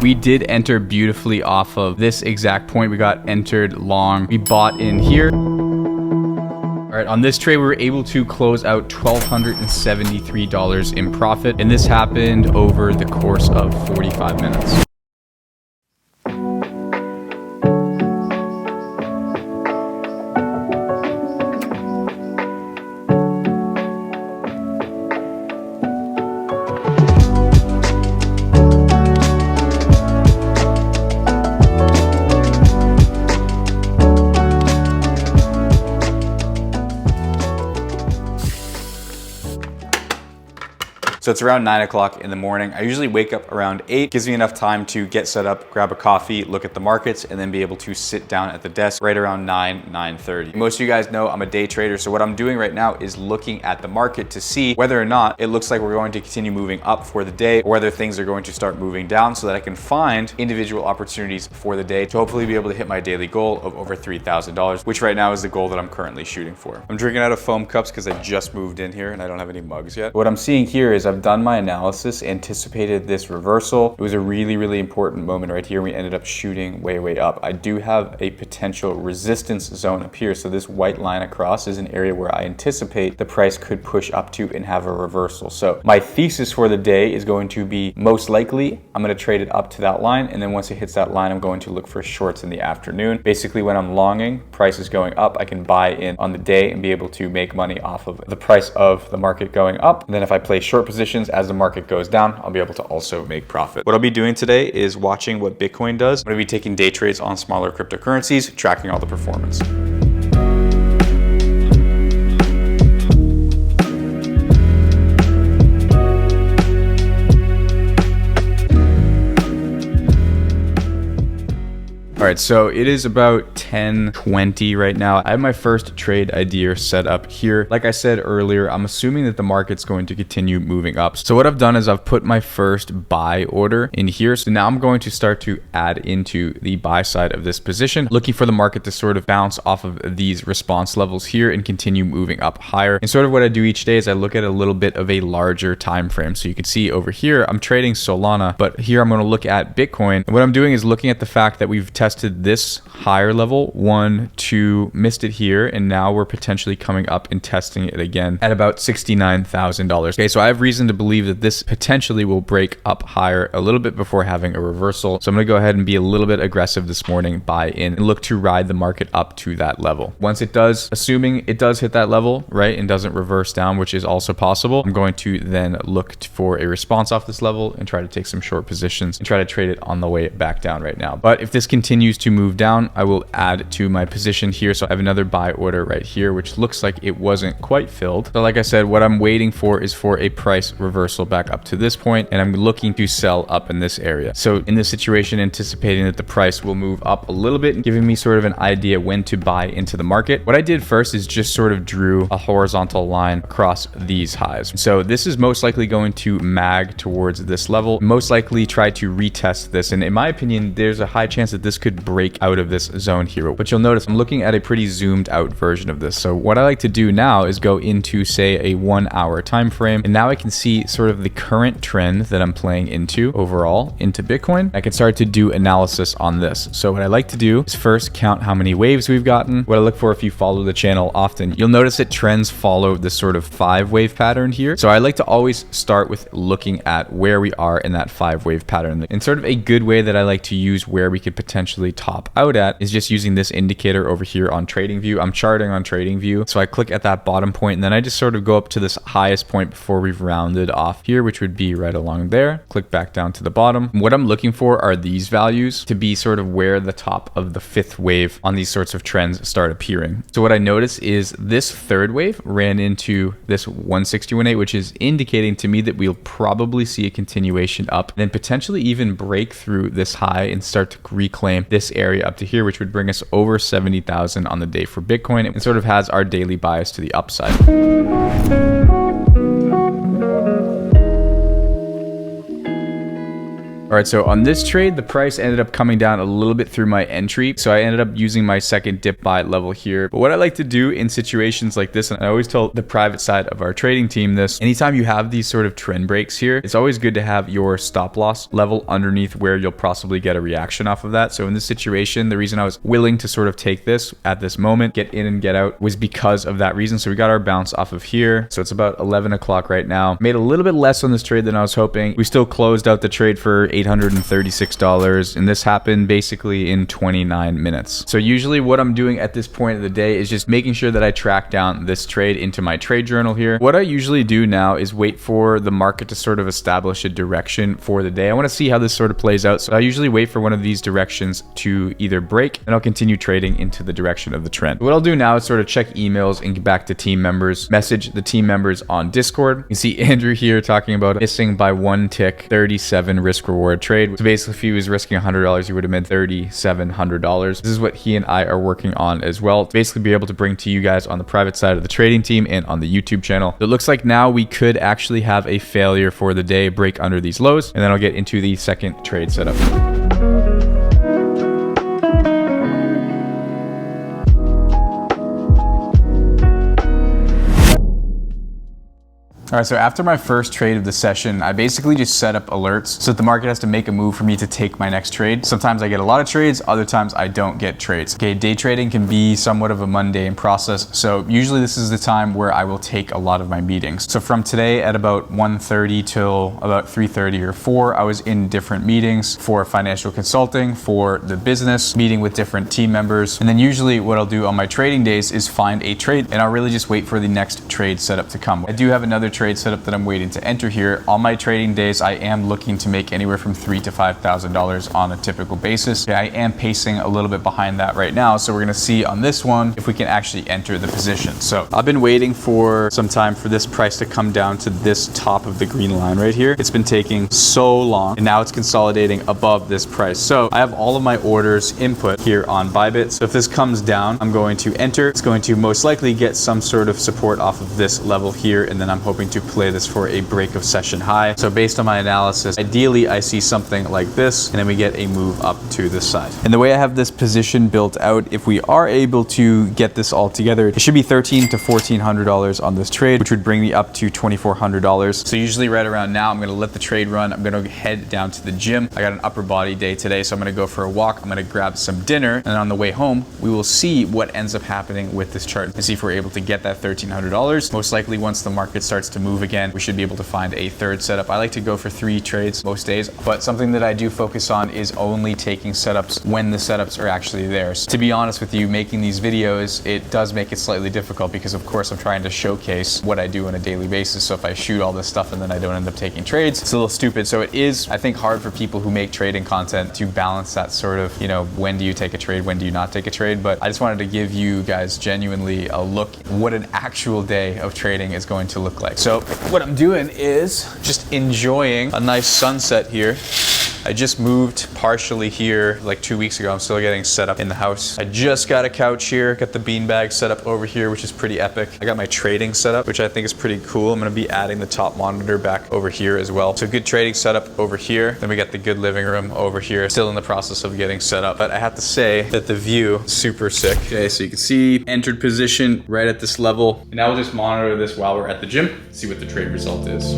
We did enter beautifully off of this exact point. We got entered long. We bought in here. All right, on this trade, we were able to close out $1,273 in profit, and this happened over the course of 45 minutes. So it's around 9 o'clock in the morning. I usually wake up around 8. Gives me enough time to get set up, grab a coffee, look at the markets, and then be able to sit down at the desk right around 9:30. Most of you guys know I'm a day trader. So what I'm doing right now is looking at the market to see whether or not it looks like we're going to continue moving up for the day, or whether things are going to start moving down, so that I can find individual opportunities for the day to hopefully be able to hit my daily goal of over $3,000, which right now is the goal that I'm currently shooting for. I'm drinking out of foam cups because I just moved in here and I don't have any mugs yet. What I'm seeing here is I've done my analysis, anticipated this reversal. It was a really, really important moment right here. We ended up shooting way, way up. I do have a potential resistance zone up here. So this white line across is an area where I anticipate the price could push up to and have a reversal. So my thesis for the day is going to be, most likely, I'm going to trade it up to that line. And then once it hits that line, I'm going to look for shorts in the afternoon. Basically, when I'm longing, price is going up, I can buy in on the day and be able to make money off of the price of the market going up. And then if I play short positions as the market goes down, I'll be able to also make profit. What I'll be doing today is watching what Bitcoin does. I'm going to be taking day trades on smaller cryptocurrencies, tracking all the performance. All right, so it is about 10:20 right now. I have my first trade idea set up here. Like I said earlier, I'm assuming that the market's going to continue moving up. So what I've done is I've put my first buy order in here. So now I'm going to start to add into the buy side of this position, looking for the market to sort of bounce off of these response levels here and continue moving up higher. And sort of what I do each day is I look at a little bit of a larger time frame. So you can see over here, I'm trading Solana, but here I'm going to look at Bitcoin. And what I'm doing is looking at the fact that we've tested this higher level, 1, 2, missed it here, and now we're potentially coming up and testing it again at about $69,000. Okay, so I have reason to believe that this potentially will break up higher a little bit before having a reversal. So I'm going to go ahead and be a little bit aggressive this morning, buy in, and look to ride the market up to that level. Once it does, assuming it does hit that level, right, and doesn't reverse down, which is also possible, I'm going to then look for a response off this level and try to take some short positions and try to trade it on the way back down right now. But if this continues to move down, I will add to my position here. So I have another buy order right here, which looks like it wasn't quite filled. So like I said, what I'm waiting for is for a price reversal back up to this point, and I'm looking to sell up in this area. So in this situation, anticipating that the price will move up a little bit, giving me sort of an idea when to buy into the market. What I did first is just sort of drew a horizontal line across these highs. So this is most likely going to mag towards this level, most likely try to retest this. And in my opinion, there's a high chance that this could break out of this zone here. But you'll notice I'm looking at a pretty zoomed out version of this. So what I like to do now is go into, say, a 1 hour time frame, and now I can see sort of the current trend that I'm playing into overall into Bitcoin. I can start to do analysis on this. So what I like to do is first count how many waves we've gotten. What I look for, if you follow the channel often, you'll notice that trends follow this sort of 5-wave pattern here. So I like to always start with looking at where we are in that 5-wave pattern. And sort of a good way that I like to use where we could potentially top out at is just using this indicator over here on TradingView. I'm charting on TradingView. So I click at that bottom point, and then I just sort of go up to this highest point before we've rounded off here, which would be right along there. Click back down to the bottom. And what I'm looking for are these values to be sort of where the top of the 5th wave on these sorts of trends start appearing. So what I notice is this 3rd wave ran into this 161.8, which is indicating to me that we'll probably see a continuation up, and then potentially even break through this high and start to reclaim this area up to here, which would bring us over 70,000 on the day for Bitcoin, and sort of has our daily bias to the upside. All right, so on this trade, the price ended up coming down a little bit through my entry. So I ended up using my second dip buy level here. But what I like to do in situations like this, and I always tell the private side of our trading team this, anytime you have these sort of trend breaks here, it's always good to have your stop loss level underneath where you'll possibly get a reaction off of that. So in this situation, the reason I was willing to sort of take this at this moment, get in and get out, was because of that reason. So we got our bounce off of here. So it's about 11 o'clock right now. Made a little bit less on this trade than I was hoping. We still closed out the trade for $836, and this happened basically in 29 minutes. So usually what I'm doing at this point of the day is just making sure that I track down this trade into my trade journal here. What I usually do now is wait for the market to sort of establish a direction for the day. I want to see how this sort of plays out. So I usually wait for one of these directions to either break, and I'll continue trading into the direction of the trend. What I'll do now is sort of check emails and get back to team members, message the team members on Discord. You can see Andrew here talking about missing by one tick, 37 risk reward trade. So basically if he was risking $100, he would have made $3,700. This is what he and I are working on as well, to basically be able to bring to you guys on the private side of the trading team and on the YouTube channel. It looks like now we could actually have a failure for the day, break under these lows, and then I'll get into the second trade setup. All right, so after my first trade of the session, I basically just set up alerts so that the market has to make a move for me to take my next trade. Sometimes I get a lot of trades, other times I don't get trades. Okay, day trading can be somewhat of a mundane process. So usually this is the time where I will take a lot of my meetings. So from today at about 1:30 till about 3:30 or 4, I was in different meetings for financial consulting, for the business, meeting with different team members. And then usually what I'll do on my trading days is find a trade, and I'll really just wait for the next trade setup to come. I do have another trade setup that I'm waiting to enter here. On my trading days, I am looking to make anywhere from $3,000 to $5,000 on a typical basis. I am pacing a little bit behind that right now, so we're gonna see on this one if we can actually enter the position. So I've been waiting for some time for this price to come down to this top of the green line right here. It's been taking so long, and now it's consolidating above this price. So I have all of my orders input here on Bybit. So if this comes down, I'm going to enter. It's going to most likely get some sort of support off of this level here, and then I'm hoping to play this for a break of session high. So based on my analysis, ideally I see something like this, and then we get a move up to this side. And the way I have this position built out, if we are able to get this all together, it should be $1,300 to $1,400 on this trade, which would bring me up to $2,400. So usually right around now, I'm gonna let the trade run. I'm gonna head down to the gym. I got an upper body day today, so I'm gonna go for a walk. I'm gonna grab some dinner, and on the way home, we will see what ends up happening with this chart and see if we're able to get that $1,300. Most likely once the market starts to move again, we should be able to find a third setup. I like to go for 3 trades most days, but something that I do focus on is only taking setups when the setups are actually there. So to be honest with you, making these videos, it does make it slightly difficult because of course I'm trying to showcase what I do on a daily basis. So if I shoot all this stuff and then I don't end up taking trades, it's a little stupid. So it is, I think, hard for people who make trading content to balance that sort of, you know, when do you take a trade, when do you not take a trade? But I just wanted to give you guys genuinely a look at what an actual day of trading is going to look like. So what I'm doing is just enjoying a nice sunset here. I just moved partially here like 2 weeks ago. I'm still getting set up in the house. I just got a couch here, got the beanbag set up over here, which is pretty epic. I got my trading set up, which I think is pretty cool. I'm gonna be adding the top monitor back over here as well. So good trading setup over here. Then we got the good living room over here. Still in the process of getting set up, but I have to say that the view is super sick. Okay, so you can see entered position right at this level. And now we'll just monitor this while we're at the gym, see what the trade result is.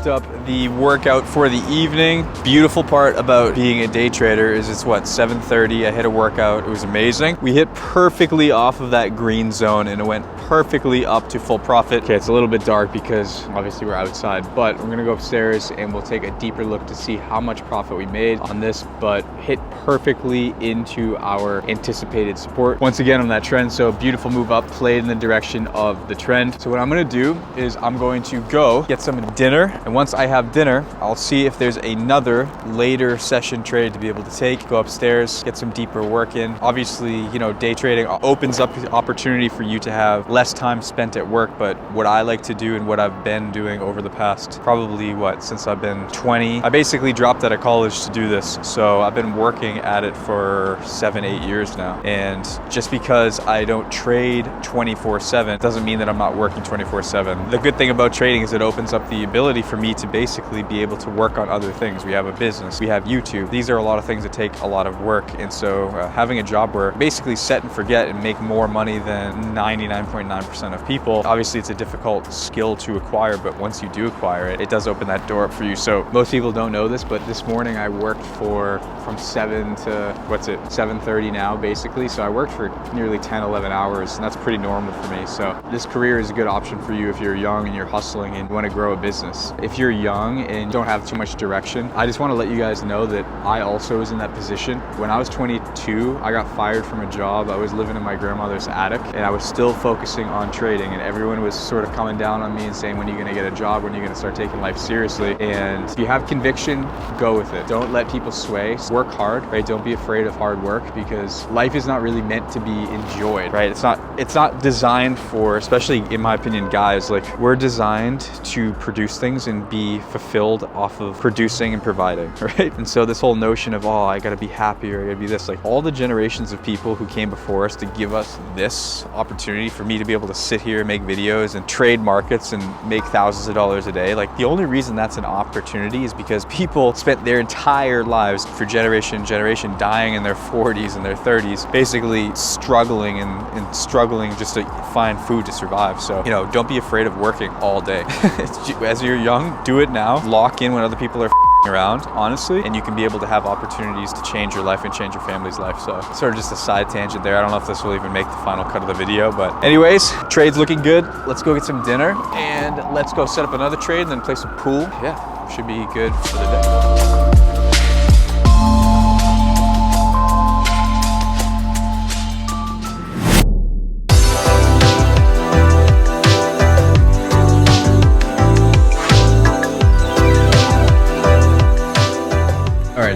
Up the workout for the evening. Beautiful part about being a day trader is it's what, 7:30. I hit a workout. It was amazing. We hit perfectly off of that green zone and it went perfectly up to full profit. Okay, it's a little bit dark because obviously we're outside, but I'm gonna go upstairs and we'll take a deeper look to see how much profit we made on this, but hit perfectly into our anticipated support once again on that trend. So beautiful move up, played in the direction of the trend. So what I'm gonna do is I'm going to go get some dinner, and once I have dinner, I'll see if there's another later session trade to be able to take. Go upstairs, get some deeper work in. Obviously, you know, day trading opens up the opportunity for you to have less less time spent at work. But what I like to do and what I've been doing over the past probably since I've been 20, I basically dropped out of college to do this. So I've been working at it for 7-8 years now. And just because I don't trade 24/7 doesn't mean that I'm not working 24/7. The good thing about trading is it opens up the ability for me to basically be able to work on other things. We have a business, we have YouTube. These are a lot of things that take a lot of work. And so having a job where basically set and forget and make more money than 99.9% of people, obviously it's a difficult skill to acquire, but once you do acquire it, it does open that door up for you. So most people don't know this, but this morning I worked from 7 to 7:30 now basically. So I worked for nearly 10-11 hours, and that's pretty normal for me. So this career is a good option for you if you're young and you're hustling and you want to grow a business. If you're young and don't have too much direction, I just want to let you guys know that I also was in that position. When I was 22, I got fired from a job. I was living in my grandmother's attic and I was still focusing on trading, and everyone was sort of coming down on me and saying, when are you going to get a job? When are you going to start taking life seriously? And if you have conviction, go with it. Don't let people sway. Work hard, right? Don't be afraid of hard work, because life is not really meant to be enjoyed, right? It's not designed for, especially in my opinion, guys, like we're designed to produce things and be fulfilled off of producing and providing, right? And so this whole notion of, oh, I gotta be happy or I gotta be this, like all the generations of people who came before us to give us this opportunity for me to be able to sit here, make videos and trade markets and make thousands of dollars a day. Like the only reason that's an opportunity is because people spent their entire lives for generation dying in their 40s and their 30s, basically struggling and struggling just to find food to survive. So, don't be afraid of working all day. As you're young, do it now. Lock in when other people are around, honestly, and you can be able to have opportunities to change your life and change your family's life. So sort of just a side tangent there. I don't know if this will even make the final cut of the video, but anyways, trade's looking good. Let's go get some dinner and let's go set up another trade and then play some pool. Yeah, should be good for the day.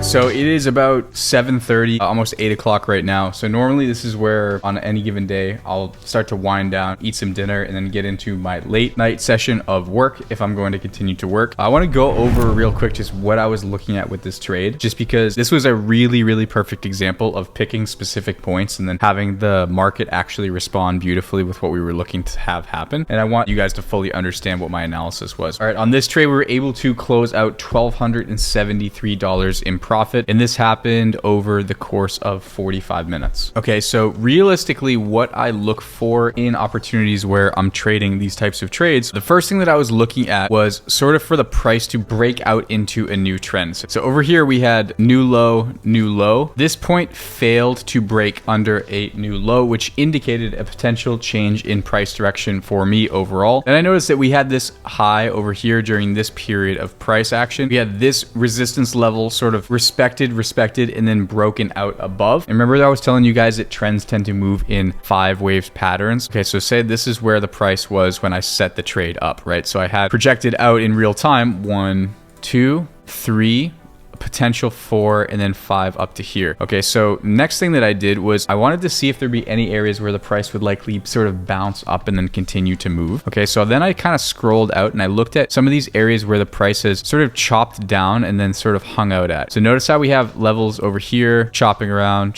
So it is about 7:30, almost 8 o'clock right now. So normally this is where on any given day, I'll start to wind down, eat some dinner, and then get into my late night session of work if I'm going to continue to work. I want to go over real quick just what I was looking at with this trade, just because this was a really, really perfect example of picking specific points and then having the market actually respond beautifully with what we were looking to have happen. And I want you guys to fully understand what my analysis was. All right, on this trade, we were able to close out $1,273 in profit. And this happened over the course of 45 minutes. Okay, so realistically, what I look for in opportunities where I'm trading these types of trades, the first thing that I was looking at was sort of for the price to break out into a new trend. So over here, we had new low, new low. This point failed to break under a new low, which indicated a potential change in price direction for me overall. And I noticed that we had this high over here during this period of price action. We had this resistance level sort of respected, and then broken out above. And remember that I was telling you guys that trends tend to move in 5 waves patterns. Okay, so say this is where the price was when I set the trade up, right? So I had projected out in real time 1, 2, 3, potential 4, and then 5 up to here. Okay, so next thing that I did was I wanted to see if there'd be any areas where the price would likely sort of bounce up and then continue to move. Okay, so then I kind of scrolled out and I looked at some of these areas where the price has sort of chopped down and then sort of hung out at. So notice how we have levels over here, chopping around,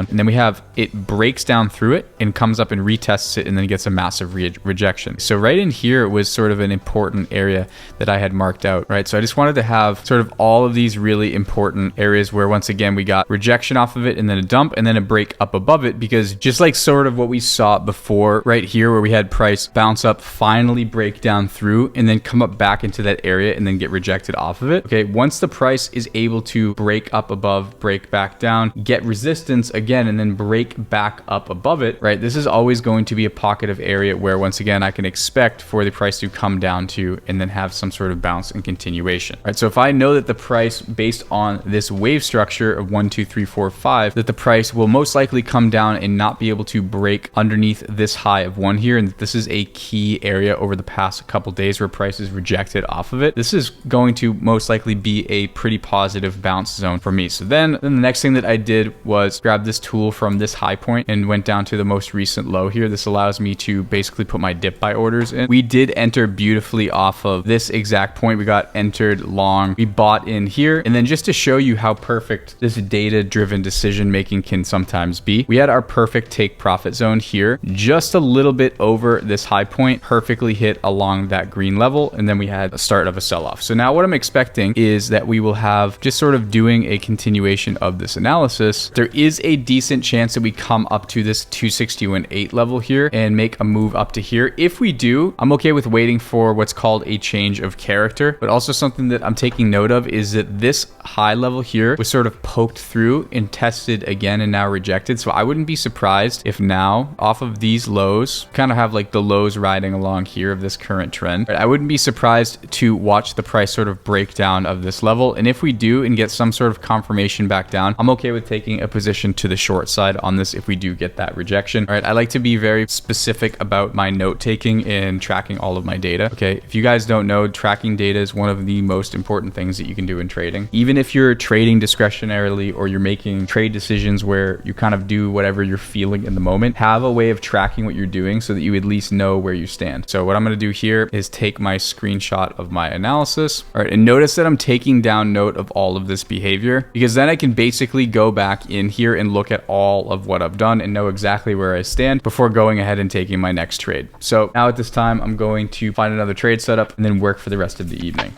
and then we have it breaks down through it and comes up and retests it and then gets a massive rejection. So right in here was sort of an important area that I had marked out, right? So I just wanted to have sort of all of these really important areas where once again we got rejection off of it and then a dump and then a break up above it, because just like sort of what we saw before right here where we had price bounce up, finally break down through and then come up back into that area and then get rejected off of it. Okay, once the price is able to break up above, break back down, get resistance again and then break back up above it, right? This is always going to be a pocket of area where once again I can expect for the price to come down to and then have some sort of bounce and continuation. Right, so if I know that the price based on this wave structure of 1, 2, 3, 4, 5, that the price will most likely come down and not be able to break underneath this high of 1 here. And this is a key area over the past couple days where price is rejected off of it. This is going to most likely be a pretty positive bounce zone for me. So then the next thing that I did was grab this tool from this high point and went down to the most recent low here. This allows me to basically put my dip buy orders in. We did enter beautifully off of this exact point. We got entered long. We bought in here. And then just to show you how perfect this data-driven decision making can sometimes be, we had our perfect take profit zone here, just a little bit over this high point, perfectly hit along that green level. And then we had a start of a sell-off. So now what I'm expecting is that we will have just sort of doing a continuation of this analysis. There is a decent chance that we come up to this 261.8 level here and make a move up to here. If we do, I'm okay with waiting for what's called a change of character. But also something that I'm taking note of is that this high level here was sort of poked through and tested again and now rejected. So I wouldn't be surprised if now off of these lows, kind of have like the lows riding along here of this current trend. I wouldn't be surprised to watch the price sort of break down of this level. And if we do and get some sort of confirmation back down, I'm okay with taking a position to the short side on this if we do get that rejection. All right, I like to be very specific about my note taking and tracking all of my data. Okay, if you guys don't know, tracking data is one of the most important things that you can do in trading. Even if you're trading discretionarily or you're making trade decisions where you kind of do whatever you're feeling in the moment, have a way of tracking what you're doing so that you at least know where you stand. So what I'm going to do here is take my screenshot of my analysis. All right, and notice that I'm taking down note of all of this behavior, because then I can basically go back in here and look at all of what I've done and know exactly where I stand before going ahead and taking my next trade. So now at this time, I'm going to find another trade setup and then work for the rest of the evening.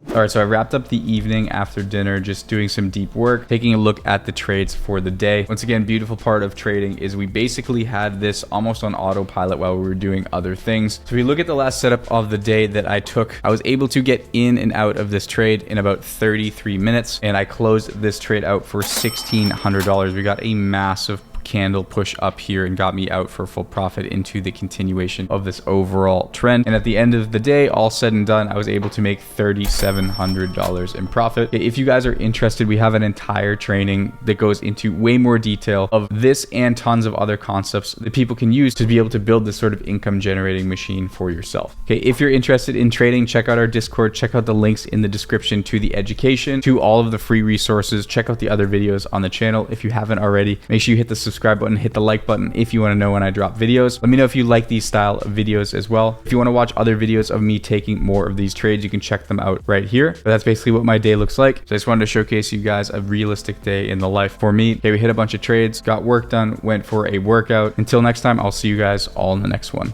All right, so I wrapped up the evening after dinner, just doing some deep work, taking a look at the trades for the day. Once again, beautiful part of trading is we basically had this almost on autopilot while we were doing other things. So if we look at the last setup of the day that I took, I was able to get in and out of this trade in about 33 minutes, and I closed this trade out for $1,600. We got a massive candle push up here and got me out for full profit into the continuation of this overall trend. And at the end of the day, all said and done, I was able to make $3,700 in profit. If you guys are interested, we have an entire training that goes into way more detail of this and tons of other concepts that people can use to be able to build this sort of income generating machine for yourself. Okay, if you're interested in trading, check out our Discord, check out the links in the description to the education, to all of the free resources, check out the other videos on the channel. If you haven't already, make sure you hit the subscribe button, hit the like button if you want to know when I drop videos. Let me know if you like these style of videos as well. If you want to watch other videos of me taking more of these trades, you can check them out right here. But that's basically what my day looks like. So I just wanted to showcase you guys a realistic day in the life for me. Okay, we hit a bunch of trades, got work done, went for a workout. Until next time, I'll see you guys all in the next one.